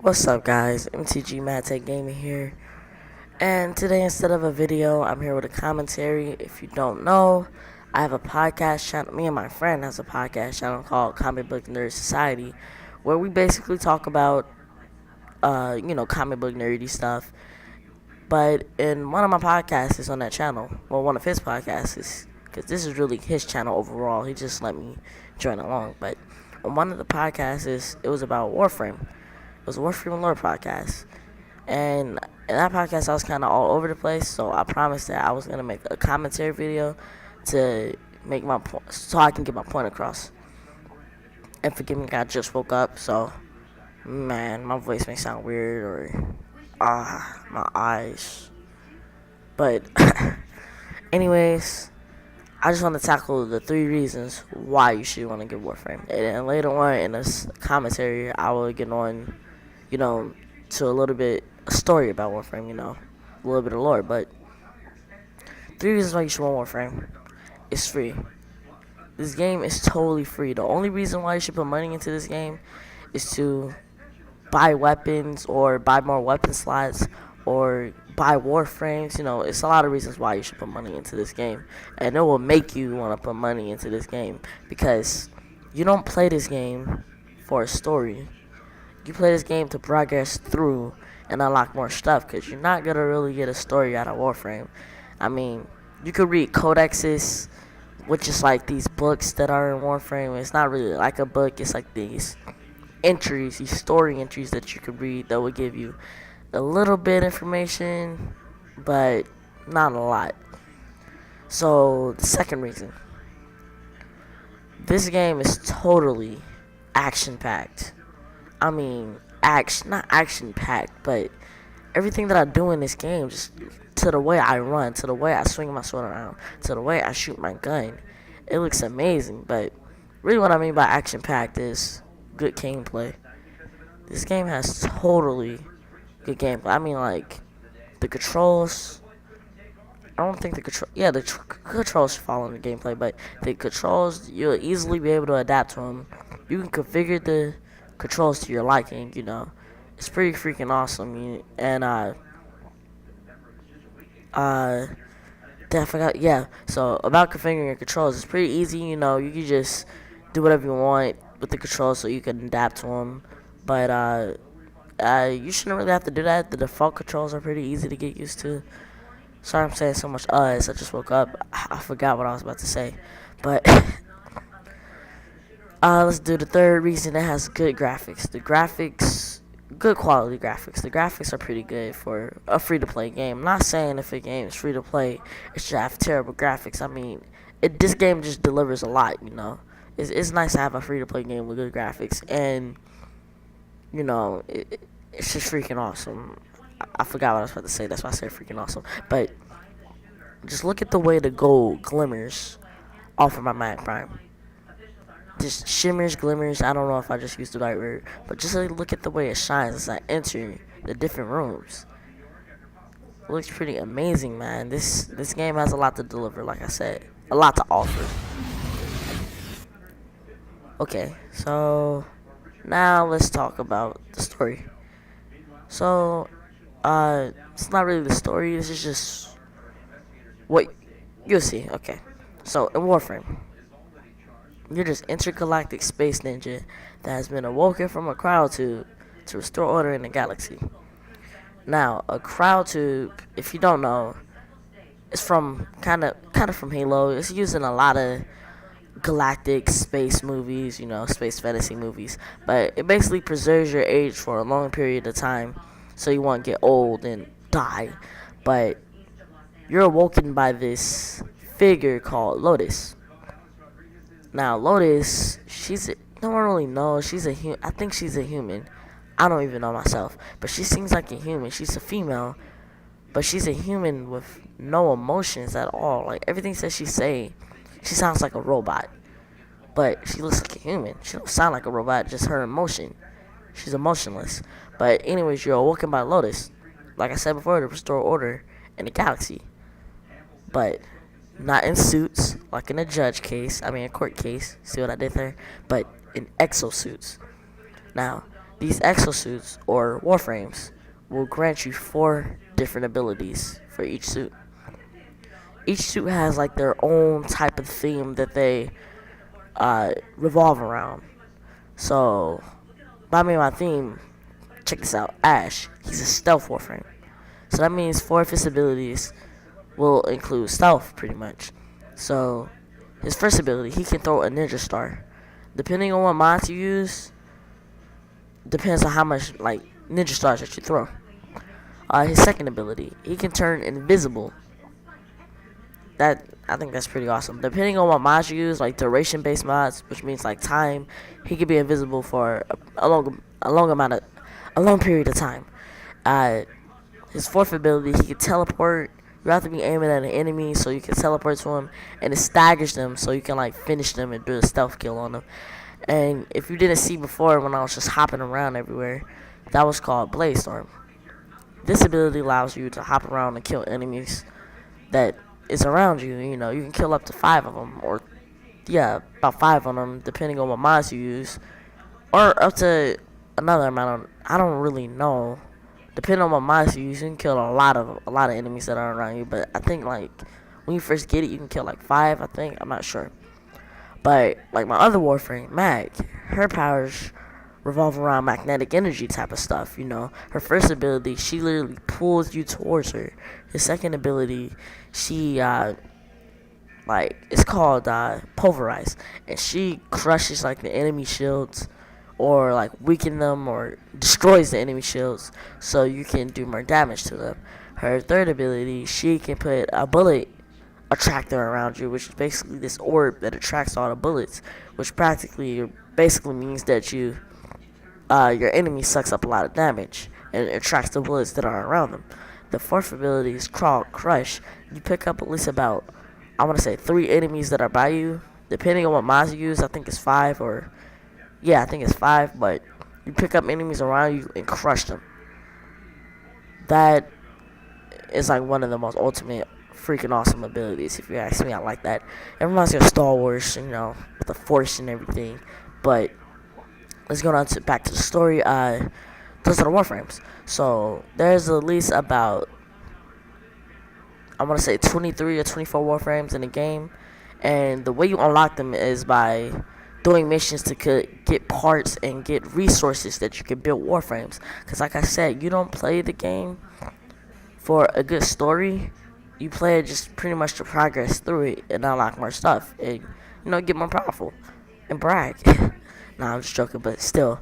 What's up, guys? MTG Mad Tech Gaming here, and today instead of a video, I'm here with a commentary. If you don't know, I have a podcast channel. Me and my friend has a podcast channel called Comic Book Nerd Society, where we basically talk about, comic book nerdy stuff. But in one of my podcasts is on that channel. Well, one of his podcasts is because this is really his channel overall. He just let me join along. But on one of the podcasts it was about Warframe. It was a Warframe Lore podcast. And in that podcast, I was kind of all over the place. So I promised that I was gonna make a commentary video to make my point, so I can get my point across. And forgive me, I just woke up, so man, my voice may sound weird or my eyes. But anyways, I just want to tackle the 3 reasons why you should want to get Warframe. And then later on in this commentary, I will get on, to a little bit a story about Warframe, a little bit of lore. But 3 reasons why you should want Warframe. It's free. This game is totally free. The only reason why you should put money into this game is to buy weapons or buy more weapon slots or buy warframes. It's a lot of reasons why you should put money into this game, and it will make you want to put money into this game because you don't play this game for a story. You play this game to progress through and unlock more stuff because you're not gonna really get a story out of Warframe. I mean, you could read codexes, which is like these books that are in Warframe. It's not really like a book, it's like these entries, these story entries that you could read that will give you a little bit information, but not a lot. So the second reason, this game is totally action packed. I mean, not action packed, but everything that I do in this game, just to the way I run, to the way I swing my sword around, to the way I shoot my gun, it looks amazing. But really, what I mean by action packed is good gameplay. This game has totally good gameplay. I mean, like, the controls. I don't think the control. Yeah, the controls fall in the gameplay, but the controls, you'll easily be able to adapt to them. You can configure the controls to your liking. It's pretty freaking awesome. And I forgot. Yeah. So about configuring your controls, it's pretty easy. You can just do whatever you want with the controls, so you can adapt to them. But you shouldn't really have to do that. The default controls are pretty easy to get used to. Sorry, I'm saying so much as I just woke up. I forgot what I was about to say. But let's do the third reason. It has good graphics. The graphics, good quality graphics. The graphics are pretty good for a free-to-play game. I'm not saying if a game is free-to-play, it should have terrible graphics. I mean, this game just delivers a lot, It's nice to have a free-to-play game with good graphics. And, it's just freaking awesome. I forgot what I was about to say. That's why I said freaking awesome. But just look at the way the gold glimmers off of my Mac Prime. Just shimmers, glimmers. I don't know if I just used the right word, but just look at the way it shines as I enter the different rooms. It looks pretty amazing, man. This game has a lot to deliver, like I said, a lot to offer. Okay, so now let's talk about the story. So, it's not really the story. This is just what you'll see. Okay, so in Warframe, you're just intergalactic space ninja that has been awoken from a cryo tube to restore order in the galaxy. Now, a cryo tube, if you don't know, it's from kind of from Halo. It's used in a lot of galactic space movies, space fantasy movies. But it basically preserves your age for a long period of time, so you won't get old and die. But you're awoken by this figure called Lotus. Now, Lotus, no one really knows. I think she's a human. I don't even know myself. But she seems like a human. She's a female. But she's a human with no emotions at all. Like, everything that she's saying, she sounds like a robot. But she looks like a human. She don't sound like a robot, just her emotion. She's emotionless. But anyways, you're awoken by Lotus. Like I said before, to restore order in the galaxy. But not in suits, like in a court case. See what I did there? But in exosuits. Now, These exosuits, or warframes, will grant you 4 different abilities for each suit. Each suit has like their own type of theme that they revolve around. So, by me, my theme, check this out. Ash, he's a stealth warframe. So that means 4 of his abilities will include stealth, pretty much. So, his first ability, he can throw a ninja star. Depending on what mods you use, depends on how much like ninja stars that you throw. His second ability, he can turn invisible. That I think that's pretty awesome. Depending on what mods you use, like duration-based mods, which means like time, he can be invisible for a long period of time. Uh, his fourth ability, he can teleport. You have to be aiming at an enemy so you can teleport to him, and it staggers them so you can like finish them and do a stealth kill on them. And if you didn't see before when I was just hopping around everywhere, that was called Blaze Storm. This ability allows you to hop around and kill enemies that is around you. You know, you can kill up to 5 of them, or yeah, about 5 of them, depending on what mods you use, or up to another amount. I don't really know. Depending on what mods you use, you can kill a lot of enemies that are around you. But I think like when you first get it, you can kill like 5. I think, I'm not sure. But like my other Warframe, Mag, her powers revolve around magnetic energy type of stuff. You know, her first ability, she literally pulls you towards her. His second ability, she like it's called pulverize, and she crushes like the enemy shields, or like weaken them or destroys the enemy shields, so you can do more damage to them. Her third ability, she can put a bullet attractor around you, which is basically this orb that attracts all the bullets, which basically means that your enemy sucks up a lot of damage and it attracts the bullets that are around them. The fourth ability is crush. You pick up at least about, I want to say, 3 enemies that are by you, depending on what mods you use. I think it's 5, or yeah, I think it's 5. But you pick up enemies around you and crush them. That is like one of the most ultimate freaking awesome abilities, if you ask me. I like that. It reminds me of Star Wars, you know, with the Force and everything. But let's go on back to the story. Those are the Warframes. So there's at least about, I want to say, 23 or 24 Warframes in the game, and the way you unlock them is by doing missions to get parts and get resources that you can build Warframes. Because like I said, you don't play the game for a good story. You play it just pretty much to progress through it and unlock more stuff and, you know, get more powerful and brag. Nah, I'm just joking, but still,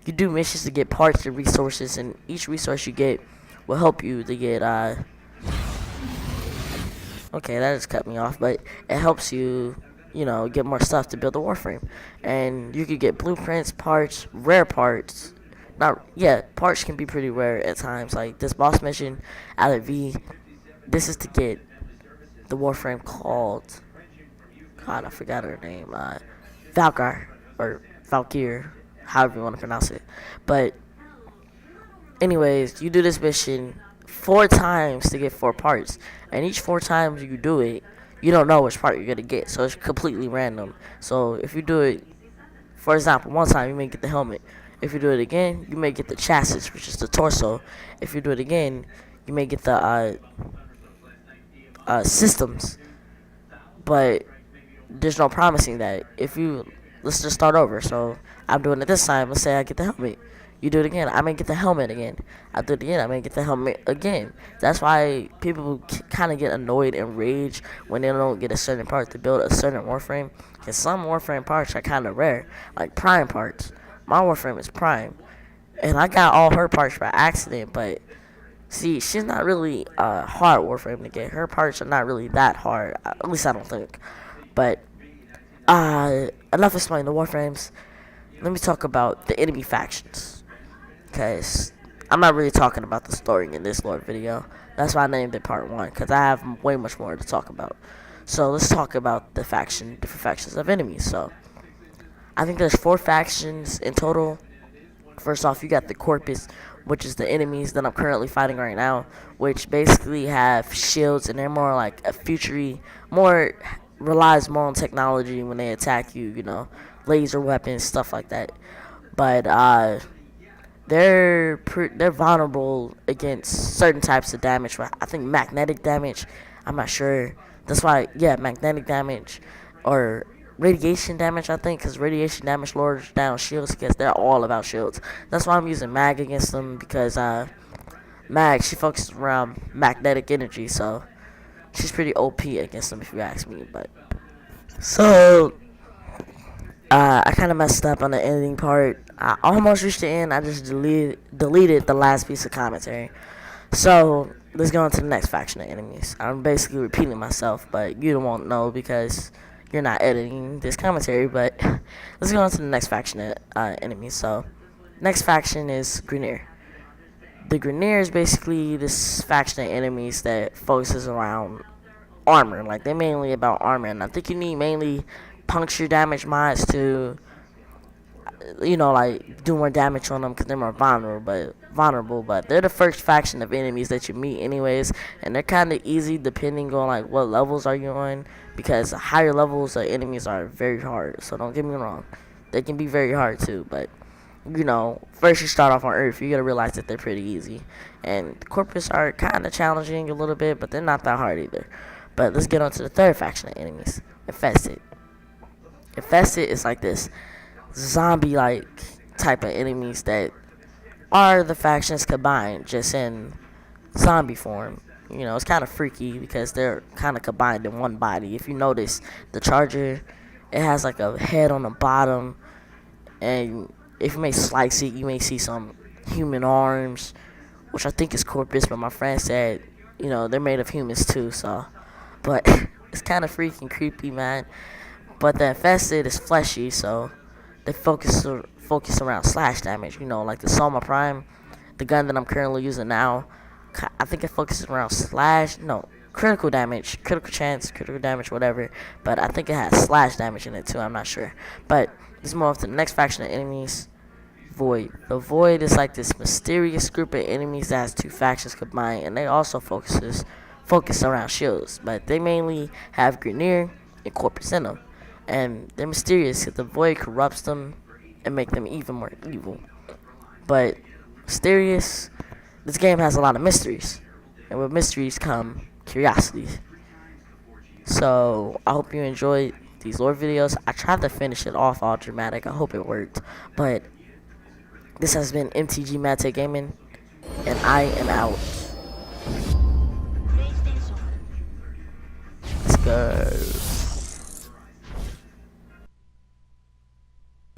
you do missions to get parts and resources, and each resource you get will help you to get okay, that just cut me off, but it helps you, you know, get more stuff to build a Warframe. And you could get blueprints, parts, rare parts. Parts can be pretty rare at times. Like this boss mission out of V, this is to get the Warframe called, God, I forgot her name, Valkyr, or Valkyr, however you want to pronounce it. But anyways, you do this mission 4 times to get 4 parts, and each 4 times you do it, you don't know which part you're gonna get, so it's completely random. So if you do it, for example, one time you may get the helmet. If you do it again, you may get the chassis, which is the torso. If you do it again, you may get the systems. But there's no promising that. Let's just start over. So I'm doing it this time. Let's say I get the helmet. You do it again, I may get the helmet again. I do it again, I may get the helmet again. That's why people kind of get annoyed and rage when they don't get a certain part to build a certain Warframe. Because some Warframe parts are kind of rare, like Prime parts. My Warframe is Prime, and I got all her parts by accident. But see, she's not really a hard Warframe to get. Her parts are not really that hard, at least I don't think. But enough explaining the Warframes. Let me talk about the enemy factions. Because I'm not really talking about the story in this lore video. That's why I named it part 1, because I have way much more to talk about. So let's talk about the different factions of enemies. So I think there's 4 factions in total. First off, you got the Corpus, which is the enemies that I'm currently fighting right now, which basically have shields, and they're more like a relies more on technology when they attack you, you know, laser weapons, stuff like that. but they're vulnerable against certain types of damage. I think magnetic damage. I'm not sure. That's why, yeah, magnetic damage or radiation damage. I think because radiation damage lowers down shields because they're all about shields. That's why I'm using mag against them because mag she focuses around magnetic energy, so she's pretty OP against them if you ask me. But so I kind of messed up on the ending part. I almost reached the end. I just deleted the last piece of commentary. So let's go on to the next faction of enemies. I'm basically repeating myself, but you won't know because you're not editing this commentary. But let's go on to the next faction of enemies. So next faction is Grenier. The Grenier is basically this faction of enemies that focuses around armor. Like they're mainly about armor, and I think you need mainly puncture damage mods to, like do more damage on them because they're more vulnerable. But they're the first faction of enemies that you meet, anyways, and they're kind of easy depending on like what levels are you on. Because higher levels of enemies are very hard. So don't get me wrong, they can be very hard too. But first you start off on Earth, you gotta realize that they're pretty easy. And Corpus are kind of challenging a little bit, but they're not that hard either. But let's get on to the third faction of enemies, Infested. Infested is like this zombie-like type of enemies that are the factions combined, just in zombie form. It's kind of freaky because they're kind of combined in one body. If you notice, the Charger, it has like a head on the bottom, and if you may slice it, you may see some human arms, which I think is Corpus, but my friend said, they're made of humans too, so. But it's kind of freaking creepy, man. But the Infested is fleshy, so they focus around slash damage. Like the Soma Prime, the gun that I'm currently using now. I think it focuses around critical damage, critical chance, critical damage, whatever. But I think it has slash damage in it too. I'm not sure. But let's move on to the next faction of enemies, Void. The Void is like this mysterious group of enemies that has two factions combined, and they also focus around shields. But they mainly have Grenier and Corpus in them. And they're mysterious because the Void corrupts them and make them even more evil. But mysterious, this game has a lot of mysteries. And with mysteries come curiosity. So I hope you enjoyed these lore videos. I tried to finish it off all dramatic. I hope it worked. But this has been MTG Mate Gaming, and I am out. Let's go.